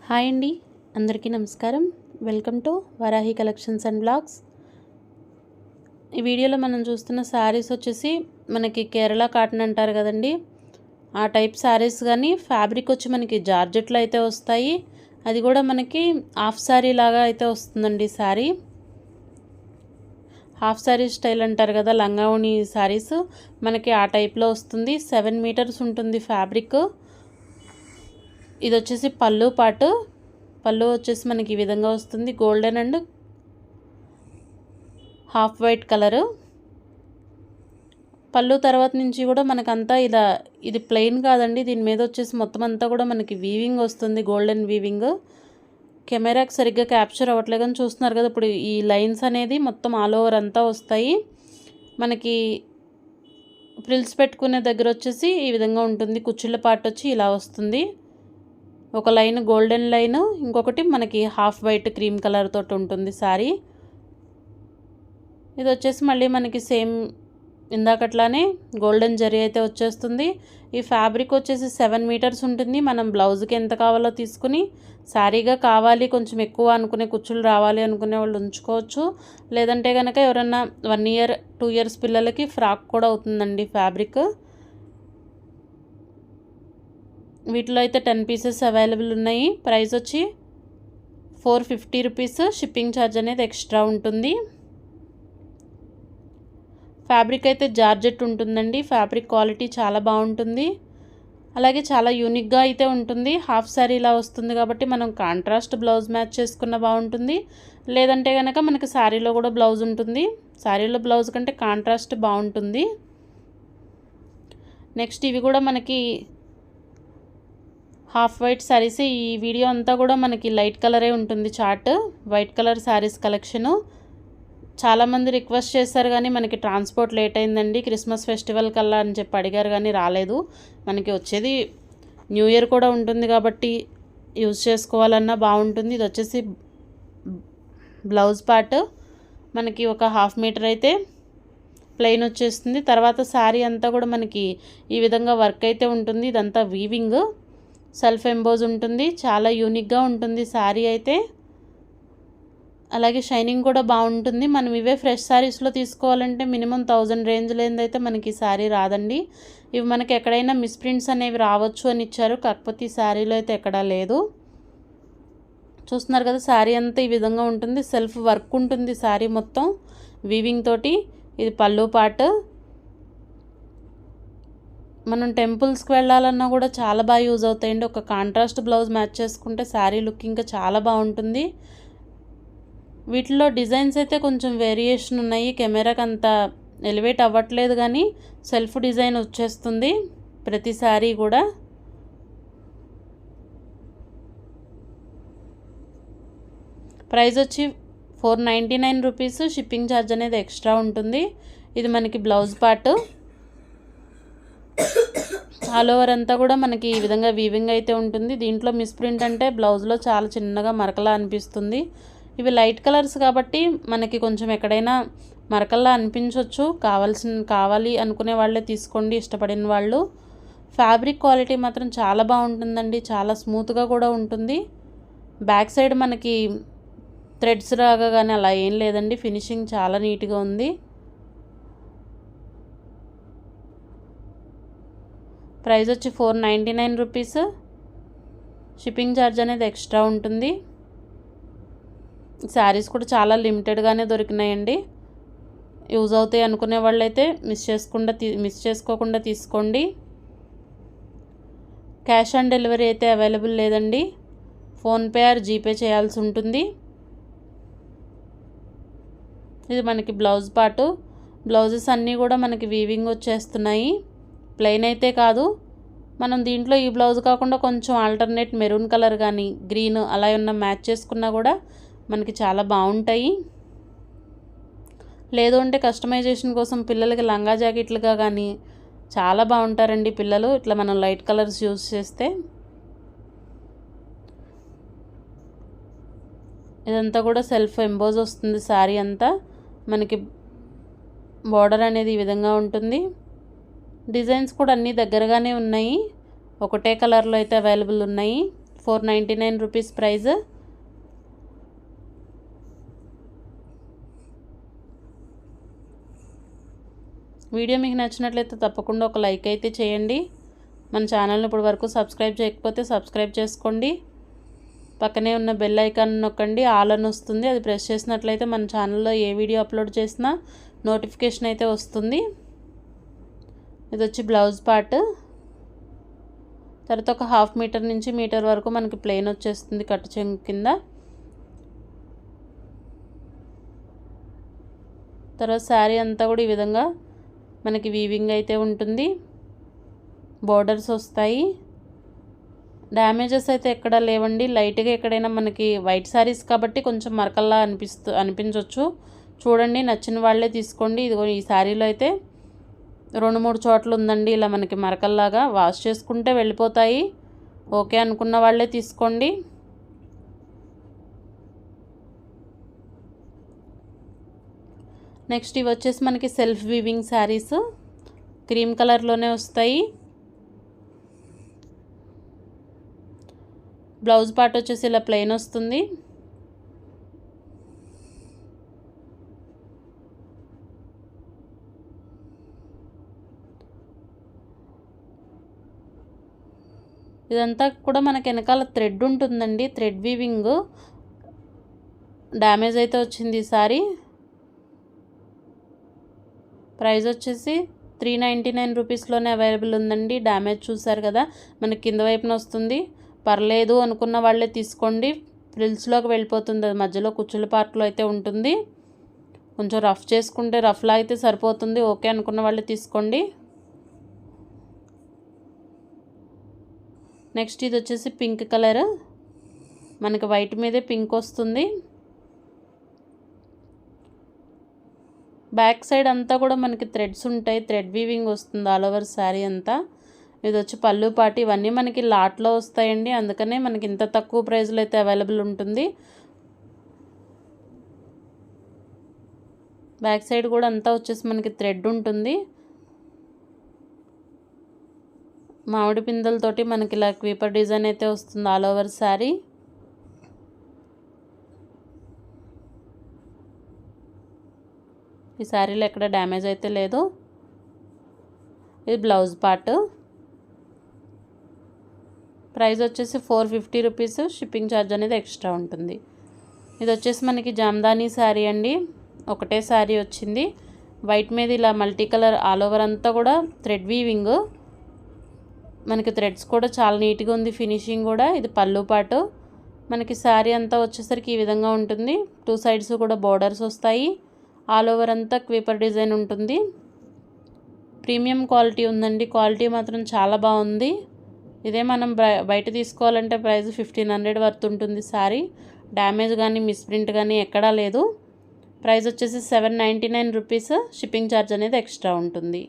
Hi అండి, అందరికీ నమస్కారం. Welcome to Varahi collections and blogs. ఈ వీడియోలో మనం చూస్తున్న శారీస్ వచ్చేసి మనకి కేరళ కాటన్ అంటారు కదండి, ఆ టైప్ శారీస్. కానీ ఫ్యాబ్రిక్ వచ్చి మనకి జార్జెట్లో అయితే వస్తాయి. అది కూడా మనకి హాఫ్ శారీ లాగా అయితే వస్తుందండి. శారీ హాఫ్ శారీ స్టైల్ అంటారు కదా, లంగావోణి శారీస్, మనకి ఆ టైప్లో వస్తుంది. 7 మీటర్స్ ఉంటుంది ఫ్యాబ్రిక్. ఇది వచ్చేసి పళ్ళు వచ్చేసి మనకి ఈ విధంగా వస్తుంది. Golden and half white colour పళ్ళు. తర్వాత నుంచి కూడా మనకంతా ఇది ప్లెయిన్ కాదండి, దీని మీద వచ్చేసి మొత్తం అంతా కూడా మనకి వీవింగ్ వస్తుంది, గోల్డెన్ వీవింగ్. కెమెరాకి సరిగ్గా క్యాప్చర్ అవ్వట్లేదు కానీ చూస్తున్నారు కదా, ఇప్పుడు ఈ లైన్స్ అనేది మొత్తం ఆల్ ఓవర్ అంతా వస్తాయి. మనకి ఫ్రిల్స్ పెట్టుకునే దగ్గర వచ్చేసి ఈ విధంగా ఉంటుంది. కుచ్చిళ్ళ పార్ట్ వచ్చి ఇలా వస్తుంది. ఒక లైన్ గోల్డెన్ లైన్, ఇంకొకటి మనకి హాఫ్ వైట్ క్రీమ్ కలర్ తోటి ఉంటుంది శారీ. ఇది వచ్చేసి మళ్ళీ మనకి సేమ్ ఇందాకట్లానే గోల్డెన్ జరీ అయితే వచ్చేస్తుంది. ఈ ఫ్యాబ్రిక్ వచ్చేసి 7 మీటర్స్ ఉంటుంది. మనం బ్లౌజ్కి ఎంత కావాలో తీసుకుని, శారీగా కావాలి కొంచెం ఎక్కువ అనుకునే, కుచ్చులు రావాలి అనుకునే వాళ్ళు ఉంచుకోవచ్చు. లేదంటే కనుక ఎవరన్నా 1 ఇయర్ 2 ఇయర్స్ పిల్లలకి ఫ్రాక్ కూడా అవుతుందండి ఫ్యాబ్రిక్. వీటిలో అయితే 10 పీసెస్ అవైలబుల్ ఉన్నాయి. ప్రైస్ వచ్చి 450 రూపీస్. షిప్పింగ్ ఛార్జ్ అనేది ఎక్స్ట్రా ఉంటుంది. ఫ్యాబ్రిక్ అయితే జార్జెట్ ఉంటుందండి. ఫ్యాబ్రిక్ క్వాలిటీ చాలా బాగుంటుంది. అలాగే చాలా యూనిక్గా అయితే ఉంటుంది. హాఫ్ శారీ ఇలా వస్తుంది కాబట్టి మనం కాంట్రాస్ట్ బ్లౌజ్ మ్యాచ్ చేసుకున్న బాగుంటుంది. లేదంటే కనుక మనకి శారీలో కూడా బ్లౌజ్ ఉంటుంది. శారీలో బ్లౌజ్ కంటే కాంట్రాస్ట్ బాగుంటుంది. నెక్స్ట్ ఇవి కూడా మనకి హాఫ్ వైట్ శారీస్. ఈ వీడియో అంతా కూడా మనకి లైట్ కలరే ఉంటుంది. Chart white colour saris collection. చాలామంది రిక్వెస్ట్ చేశారు కానీ మనకి ట్రాన్స్పోర్ట్ లేట్ అయిందండి. క్రిస్మస్ ఫెస్టివల్ కల్లా అని చెప్పి అడిగారు కానీ రాలేదు. మనకి వచ్చేది న్యూ ఇయర్ కూడా ఉంటుంది కాబట్టి యూజ్ చేసుకోవాలన్నా బాగుంటుంది. ఇది వచ్చేసి బ్లౌజ్ పార్ట్ మనకి ఒక 1/2 మీటర్ అయితే ప్లెయిన్ వచ్చేస్తుంది. తర్వాత శారీ అంతా కూడా మనకి ఈ విధంగా వర్క్ అయితే ఉంటుంది. ఇదంతా వీవింగ్, సెల్ఫ్ ఎంబోజ్ ఉంటుంది. చాలా యూనిక్గా ఉంటుంది శారీ అయితే. అలాగే షైనింగ్ కూడా బాగుంటుంది. మనం ఇవే ఫ్రెష్ శారీస్లో తీసుకోవాలంటే మినిమం 1000 రేంజ్ లేనిదైతే మనకి శారీ రాదండి. ఇవి మనకి ఎక్కడైనా మిస్ప్రింట్స్ అనేవి రావచ్చు అని ఇచ్చారు, కాకపోతే ఈ శారీలో అయితే ఎక్కడా లేదు. చూస్తున్నారు కదా, శారీ అంతా ఈ విధంగా ఉంటుంది. సెల్ఫ్ వర్క్ ఉంటుంది శారీ మొత్తం వీవింగ్ తోటి. ఇది పళ్ళు పార్ట్. మనం టెంపుల్స్కి వెళ్ళాలన్నా కూడా చాలా బాగా యూజ్ అవుతాయండి. ఒక కాంట్రాస్ట్ బ్లౌజ్ మ్యాచ్ చేసుకుంటే శారీ లుక్ ఇంకా చాలా బాగుంటుంది. వీటిలో డిజైన్స్ అయితే కొంచెం వేరియేషన్ ఉన్నాయి. కెమెరాకి అంత ఎలివేట్ అవ్వట్లేదు కానీ సెల్ఫ్ డిజైన్ వచ్చేస్తుంది ప్రతి శారీ కూడా. ప్రైస్ వచ్చి 499 రూపీస్. షిప్పింగ్ ఛార్జ్ అనేది ఎక్స్ట్రా ఉంటుంది. ఇది మనకి బ్లౌజ్ పార్ట్. ఆల్ ఓవర్ అంతా కూడా మనకి ఈ విధంగా వీవింగ్ అయితే ఉంటుంది. దీంట్లో మిస్ప్రింట్ అంటే బ్లౌజ్లో చాలా చిన్నగా మరకలా అనిపిస్తుంది. ఇవి లైట్ కలర్స్ కాబట్టి మనకి కొంచెం ఎక్కడైనా మరకల్లా అనిపించవచ్చు. కావాలి అనుకునే వాళ్ళే తీసుకోండి, ఇష్టపడిన వాళ్ళు. ఫ్యాబ్రిక్ క్వాలిటీ మాత్రం చాలా బాగుంటుందండి, చాలా స్మూత్గా కూడా ఉంటుంది. బ్యాక్ సైడ్ మనకి థ్రెడ్స్ రాగా కానీ అలా ఏం లేదండి. ఫినిషింగ్ చాలా నీట్గా ఉంది. ప్రైస్ వచ్చి 499 రూపీస్. షిప్పింగ్ ఛార్జ్ అనేది ఎక్స్ట్రా ఉంటుంది. శారీస్ కూడా చాలా లిమిటెడ్గానే దొరికినాయండి. యూజ్ అవుతాయి అనుకునే వాళ్ళైతే మిస్ చేసుకోకుండా తీసుకోండి. క్యాష్ ఆన్ డెలివరీ అయితే అవైలబుల్ లేదండి. ఫోన్పే ఆర్ జీపే చేయాల్సి ఉంటుంది. ఇది మనకి బ్లౌజ్ పార్టు. బ్లౌజెస్ అన్నీ కూడా మనకి వీవింగ్ వచ్చేస్తున్నాయి. ప్లెయిన్ అయితే కాదు. మనం దీంట్లో ఈ బ్లౌజ్ కాకుండా కొంచెం ఆల్టర్నేట్ మెరూన్ కలర్ కానీ గ్రీన్ అలా ఉన్న మ్యాచ్ చేసుకున్నా కూడా మనకి చాలా బాగుంటాయి. లేదు అంటే కస్టమైజేషన్ కోసం పిల్లలకి లంగా జాకెట్లుగా కానీ చాలా బాగుంటారండి పిల్లలు, ఇట్లా మనం లైట్ కలర్స్ యూజ్ చేస్తే. ఇదంతా కూడా సెల్ఫ్ ఎంబోజ్ వస్తుంది శారీ అంతా. మనకి బార్డర్ అనేది ఈ విధంగా ఉంటుంది. డిజైన్స్ కూడా అన్నీ దగ్గరగానే ఉన్నాయి. ఒకటే కలర్లో అయితే అవైలబుల్ ఉన్నాయి. 499 రూపీస్ ప్రైస్. వీడియో మీకు నచ్చినట్లయితే తప్పకుండా ఒక లైక్ అయితే చేయండి. మన ఛానల్ని ఇప్పటి వరకు సబ్స్క్రైబ్ చేయకపోతే సబ్స్క్రైబ్ చేసుకోండి. పక్కనే ఉన్న బెల్ ఐకాన్ నొక్కండి, ఆల్ అని వస్తుంది. అది ప్రెస్ చేసినట్లయితే మన ఛానల్లో ఏ వీడియో అప్లోడ్ చేసినా నోటిఫికేషన్ అయితే వస్తుంది. ఇది వచ్చి బ్లౌజ్ పార్ట్. తర్వాత ఒక 1/2 మీటర్ నుంచి మీటర్ వరకు మనకి ప్లెయిన్ వచ్చేస్తుంది కట్టు చెంగు కింద. తర్వాత శారీ అంతా కూడా ఈ విధంగా మనకి వీవింగ్ అయితే ఉంటుంది. బోర్డర్స్ వస్తాయి. డ్యామేజెస్ అయితే ఎక్కడా లేవండి. లైట్గా ఎక్కడైనా మనకి వైట్ శారీస్ కాబట్టి కొంచెం మరకల్లా అనిపించవచ్చు. చూడండి, నచ్చిన వాళ్ళే తీసుకోండి. ఇదిగో ఈ శారీలో అయితే 2-3 చోట్ల ఉందండి ఇలా మనకి మరకల్లాగా. వాష్ చేసుకుంటే వెళ్ళిపోతాయి. ఓకే అనుకున్న వాళ్ళే తీసుకోండి. నెక్స్ట్ ఇవి వచ్చేసి మనకి సెల్ఫ్ వీవింగ్ శారీస్. క్రీమ్ కలర్లోనే వస్తాయి. బ్లౌజ్ పార్ట్ వచ్చేసి ఇలా ప్లెయిన్ వస్తుంది. ఇదంతా కూడా మనకి వెనకాల థ్రెడ్ ఉంటుందండి. Thread weaving. డ్యామేజ్ అయితే వచ్చింది ఈసారి. ప్రైస్ వచ్చేసి 399 రూపీస్లోనే అవైలబుల్ ఉందండి. డ్యామేజ్ చూసారు కదా, మనకి కింద వైపున వస్తుంది. పర్లేదు అనుకున్న వాళ్ళే తీసుకోండి. ఫ్రిల్స్లోకి వెళ్ళిపోతుంది, అది మధ్యలో కుచ్చుల పార్ట్లో అయితే ఉంటుంది. కొంచెం రఫ్ చేసుకుంటే రఫ్లా అయితే సరిపోతుంది. ఓకే అనుకున్న వాళ్ళే తీసుకోండి. నెక్స్ట్ ఇది వచ్చేసి పింక్ కలర్. మనకి వైట్ మీదే పింక్ వస్తుంది. బ్యాక్ సైడ్ అంతా కూడా మనకి థ్రెడ్స్ ఉంటాయి. థ్రెడ్ వీవింగ్ వస్తుంది ఆల్ ఓవర్ శారీ అంతా. ఇది వచ్చి పళ్ళు పాటు. ఇవన్నీ మనకి లాట్లో వస్తాయండి, అందుకనే మనకి ఇంత తక్కువ ప్రైస్లో అయితే అవైలబుల్ ఉంటుంది. బ్యాక్ సైడ్ కూడా అంతా వచ్చేసి మనకి థ్రెడ్ ఉంటుంది. మామిడి పిందెలతోటి మనకి ఇలా క్వీపర్ డిజైన్ అయితే వస్తుంది ఆల్ ఓవర్ శారీ. ఈ శారీలో ఎక్కడ డ్యామేజ్ అయితే లేదు. ఇది బ్లౌజ్ పార్ట్. ప్రైస్ వచ్చేసి 450 రూపీస్. షిప్పింగ్ ఛార్జ్ అనేది ఎక్స్ట్రా ఉంటుంది. ఇది వచ్చేసి మనకి జామ్దానీ శారీ అండి. ఒకటే శారీ వచ్చింది. వైట్ మీద ఇలా మల్టీ కలర్ ఆల్ ఓవర్ అంతా కూడా థ్రెడ్ వీవింగ్. మనకి థ్రెడ్స్ కూడా చాలా నీట్గా ఉంది, ఫినిషింగ్ కూడా. ఇది పళ్ళు పాటు. మనకి శారీ అంతా వచ్చేసరికి ఈ విధంగా ఉంటుంది. 2 సైడ్స్ కూడా బోర్డర్స్ వస్తాయి. ఆల్ ఓవర్ అంతా క్వీపర్ డిజైన్ ఉంటుంది. ప్రీమియం క్వాలిటీ ఉందండి. క్వాలిటీ మాత్రం చాలా బాగుంది. ఇదే మనం బయట తీసుకోవాలంటే ప్రైస్ 1500 వర్త్ ఉంటుంది శారీ. డ్యామేజ్ కానీ మిస్ప్రింట్ కానీ ఎక్కడా లేదు. ప్రైస్ వచ్చేసి 799 రూపీస్. షిప్పింగ్ ఛార్జ్ అనేది ఎక్స్ట్రా ఉంటుంది.